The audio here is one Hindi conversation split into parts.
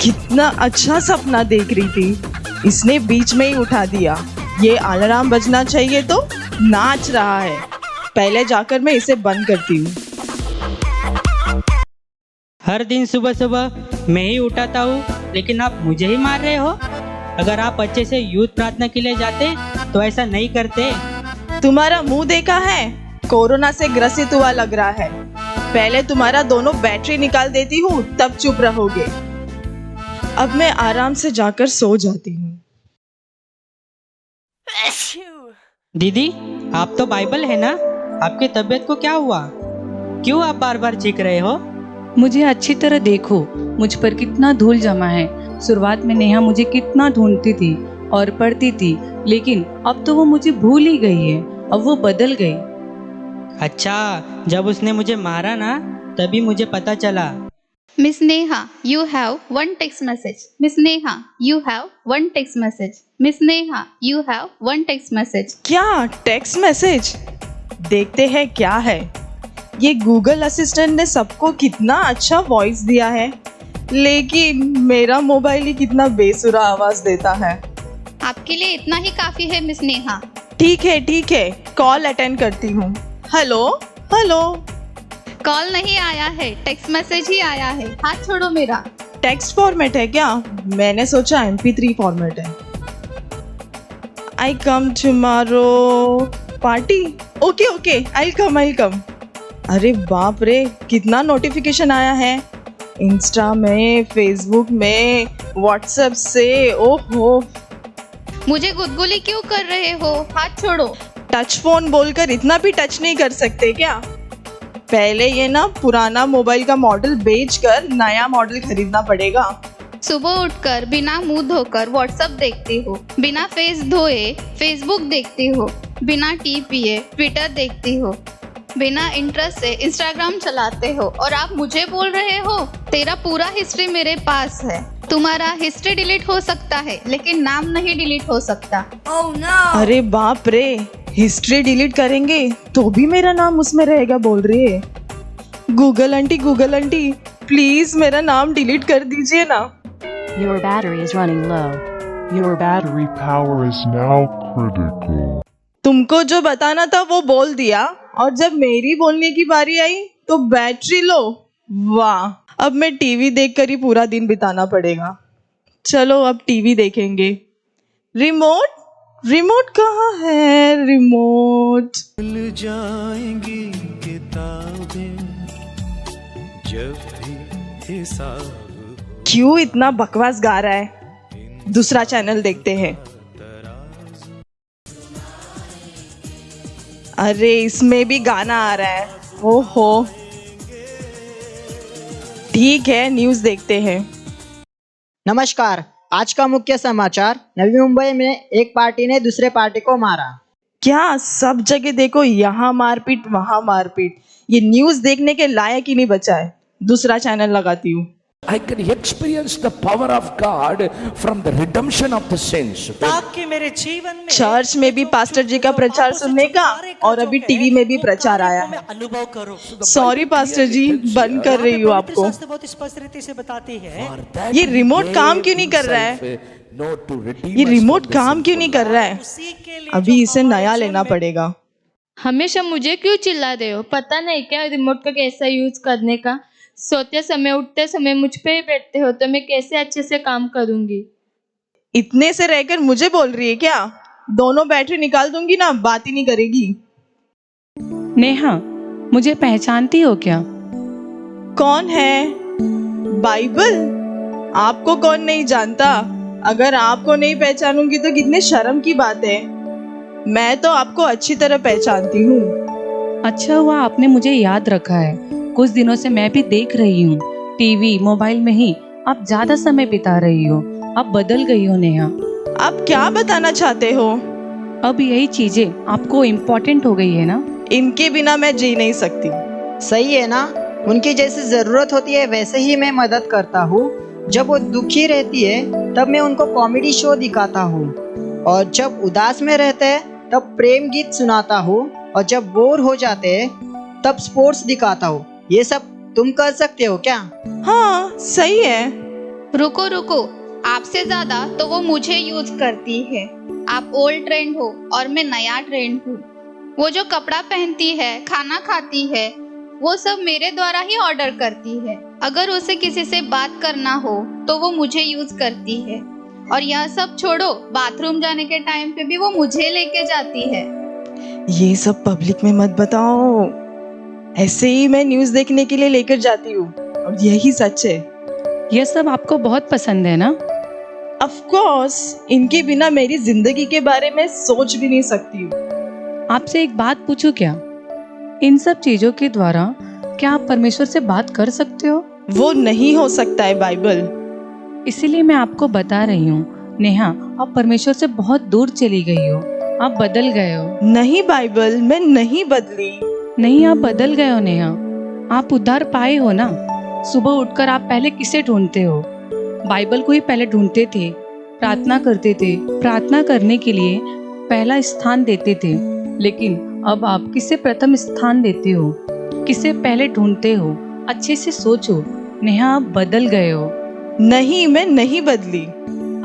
कितना अच्छा सपना देख रही थी, इसने बीच में ही उठा दिया। ये अलार्म बजना चाहिए तो नाच रहा है। पहले जाकर मैं इसे बंद करती हूँ। हर दिन सुबह सुबह मैं ही उठाता हूँ, लेकिन आप मुझे ही मार रहे हो। अगर आप अच्छे से यूथ प्रार्थना के लिए जाते तो ऐसा नहीं करते। तुम्हारा मुंह देखा है? कोरोना से ग्रसित हुआ लग रहा है। पहले तुम्हारा दोनों बैटरी निकाल देती हूँ, तब चुप रहोगे। अब मैं आराम से जाकर सो जाती हूँ। दीदी, आप तो बाइबल है ना? आपकी तबीयत को क्या हुआ? क्यों आप बार बार चीख रहे हो? मुझे अच्छी तरह देखो, मुझ पर कितना धूल जमा है। शुरुआत में नेहा मुझे कितना ढूंढती थी और पढ़ती थी, लेकिन अब तो वो मुझे भूल ही गई है। अब वो बदल गई। अच्छा, जब उसने मुझे मारा ना, तभी मुझे पता चला। Miss Neha, you have one text message. Miss Neha, you have one text message. Miss Neha, you have one text message. क्या टेक्स्ट मैसेज? देखते हैं क्या है। ये गूगल असिस्टेंट ने सबको कितना अच्छा वॉइस दिया है, लेकिन मेरा मोबाइल ही कितना बेसुरा आवाज देता है। आपके लिए इतना ही काफी है मिस नेहा। ठीक है, कॉल अटेंड करती हूँ। Hello hello. कॉल नहीं आया है, टेक्स्ट मैसेज ही आया है। हाथ छोड़ो मेरा। टेक्स्ट फॉर्मेट है क्या? मैंने सोचा MP3 फॉर्मेट है। I come tomorrow party. Okay I come. अरे बाप रे, कितना नोटिफिकेशन आया है। इंस्टा में, फेसबुक में, व्हाट्सएप से। ओहो, मुझे गुदगुली क्यों कर रहे हो? हाथ छोड़ो। टच फोन बोलकर इतना भी टच नहीं कर सकते क्या? पहले ये ना पुराना मोबाइल का मॉडल बेचकर नया मॉडल खरीदना पड़ेगा। सुबह उठकर बिना मुंह धोकर व्हाट्सएप देखती हो, बिना फेस धोए फेसबुक देखती हो, बिना टी पिए ट्विटर देखती हो, बिना इंटरेस्ट से इंस्टाग्राम चलाते हो, और आप मुझे बोल रहे हो तेरा पूरा हिस्ट्री मेरे पास है। तुम्हारा हिस्ट्री डिलीट हो सकता है, लेकिन नाम नहीं डिलीट हो सकता। Oh no! अरे बाप रे, हिस्ट्री डिलीट करेंगे तो भी मेरा नाम उसमें रहेगा बोल रही है। गूगल आंटी प्लीज मेरा नाम डिलीट कर दीजिए ना। Your battery is running low. Your battery power is now critical. तुमको जो बताना था वो बोल दिया, और जब मेरी बोलने की बारी आई तो बैटरी लो। वाह, अब मैं टीवी देखकर ही पूरा दिन बिताना पड़ेगा। चलो अब टीवी देखेंगे। रिमोट कहाँ है? रिमोट। मिल जाएंगी किताबें जब भी हिसाब। क्यों इतना बकवास गा रहा है? दूसरा चैनल देखते हैं। अरे इसमें भी गाना आ रहा है। ओहो, ठीक है, न्यूज़ देखते हैं। नमस्कार, आज का मुख्य समाचार। नवी मुंबई में एक पार्टी ने दूसरे पार्टी को मारा। क्या सब जगह देखो यहाँ मारपीट वहाँ मारपीट? ये न्यूज़ देखने के लायक ही नहीं बचा है। दूसरा चैनल लगाती हूँ। I can experience the power of God from the redemption of the sins. ताकि मेरे जीवन में चर्च में भी पास्टर जी का प्रचार सुनने का, और अभी टीवी में भी प्रचार आया है। अनुभव करो। सॉरी पास्टर जी, बंद कर रही हूँ आपको। बहुत स्पष्ट रीति से बताती है। ये रिमोट काम क्यों नहीं कर रहा है? ये रिमोट काम क्यों नहीं कर रहा है? अभी इसे नया लेना पड़ेगा। हमेशा मुझे क्यों चिल्ला रहे हो? पता नहीं क्या रिमोट का कैसा यूज करने का? सोते समय उठते समय मुझ पे ही बैठते हो, तो मैं कैसे अच्छे से काम करूंगी? इतने से रहकर मुझे बोल रही है क्या? दोनों बैटरी निकाल दूंगी ना, बात ही नहीं करेगी। नेहा, मुझे पहचानती हो क्या? कौन है? बाइबल? आपको कौन नहीं जानता? अगर आपको नहीं पहचानूंगी तो कितने शर्म की बात है। मैं तो आपको अच्छी तरह पहचानती हूँ। अच्छा हुआ आपने मुझे याद रखा है। कुछ दिनों से मैं भी देख रही हूँ, टीवी मोबाइल में ही आप ज्यादा समय बिता रही हो। अब बदल गई हो नेहा। आप क्या बताना चाहते हो? अब यही चीजें आपको इम्पोर्टेंट हो गई है ना? इनके बिना मैं जी नहीं सकती। सही है ना? उनकी जैसी जरूरत होती है वैसे ही मैं मदद करता हूँ। जब वो दुखी रहती है तब मैं उनको कॉमेडी शो दिखाता हूँ, और जब उदास में रहते हैं तब प्रेम गीत सुनाता हूँ, और जब बोर हो जाते हैं तब स्पोर्ट्स दिखाता हूँ। ये सब तुम कर सकते हो क्या? हाँ सही है। रुको रुको, आपसे ज्यादा तो वो मुझे यूज करती है। आप ओल्ड ट्रेंड हो और मैं नया ट्रेंड हूँ। वो जो कपड़ा पहनती है, खाना खाती है, वो सब मेरे द्वारा ही ऑर्डर करती है। अगर उसे किसी से बात करना हो तो वो मुझे यूज करती है। और यह सब छोड़ो, बाथरूम जाने के टाइम पे भी वो मुझे लेके जाती है। ये सब पब्लिक में मत बताओ। ऐसे ही मैं न्यूज़ देखने के लिए लेकर जाती हूँ और यही सच है। यह सब आपको बहुत पसंद है ना? ऑफ कोर्स, इनके बिना मेरी जिंदगी के बारे में सोच भी नहीं सकती हूँ। आपसे एक बात पूछूं क्या? इन सब चीजों के द्वारा क्या आप परमेश्वर से बात कर सकते हो? वो नहीं हो सकता है बाइबल। इसीलिए मैं आपको बता रही हूँ नेहा, आप परमेश्वर से बहुत दूर चली गई हो। आप बदल गए हो। नहीं बाइबल, मैं नहीं बदली। नहीं, आप बदल गए हो नेहा। आप उद्धार पाए हो ना। सुबह उठकर आप पहले किसे ढूंढते हो? बाइबल को ही पहले ढूंढते थे, प्रार्थना करते थे, प्रार्थना करने के लिए पहला स्थान देते थे। लेकिन अब आप किसे प्रथम स्थान देते हो? किसे पहले ढूंढते हो? अच्छे से सोचो नेहा, आप बदल गए हो। नहीं, मैं नहीं बदली।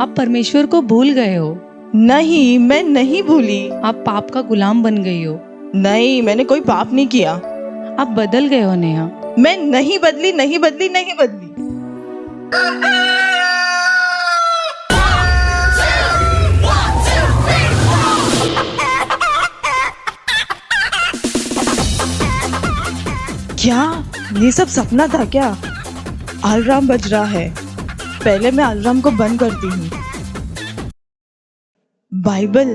आप परमेश्वर को भूल गए हो। नहीं, मैं नहीं भूली। आप पाप का गुलाम बन गई हो। नहीं, मैंने कोई पाप नहीं किया। आप बदल गए हो नेहा। मैं नहीं बदली, नहीं बदली, नहीं बदली। क्या ये सब सपना था क्या? अलार्म बज रहा है। पहले मैं अलार्म को बंद करती हूँ। बाइबल,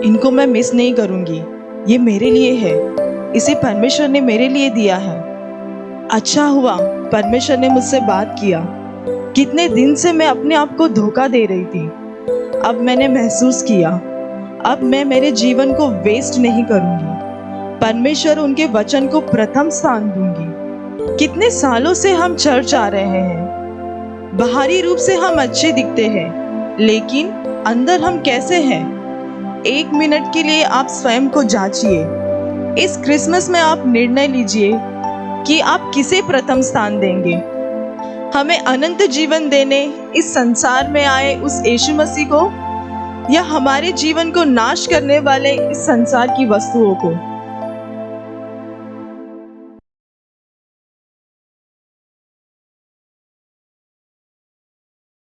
इनको मैं मिस नहीं करूंगी। ये मेरे लिए है। इसे परमेश्वर ने मेरे लिए दिया है। अच्छा हुआ परमेश्वर ने मुझसे बात किया। कितने दिन से मैं अपने आप को धोखा दे रही थी। अब मैंने महसूस किया, अब मैं मेरे जीवन को वेस्ट नहीं करूंगी। परमेश्वर उनके वचन को प्रथम स्थान दूंगी। कितने सालों से हम चर्च आ रहे हैं। बाहरी रूप से हम अच्छे दिखते हैं, लेकिन अंदर हम कैसे हैं? 1 मिनट के लिए आप स्वयं को जांचिए। इस क्रिसमस में आप निर्णय लीजिए कि आप किसे प्रथम स्थान देंगे। हमें अनंत जीवन देने इस संसार में आए उस यीशु मसीह को, या हमारे जीवन को नाश करने वाले इस संसार की वस्तुओं को?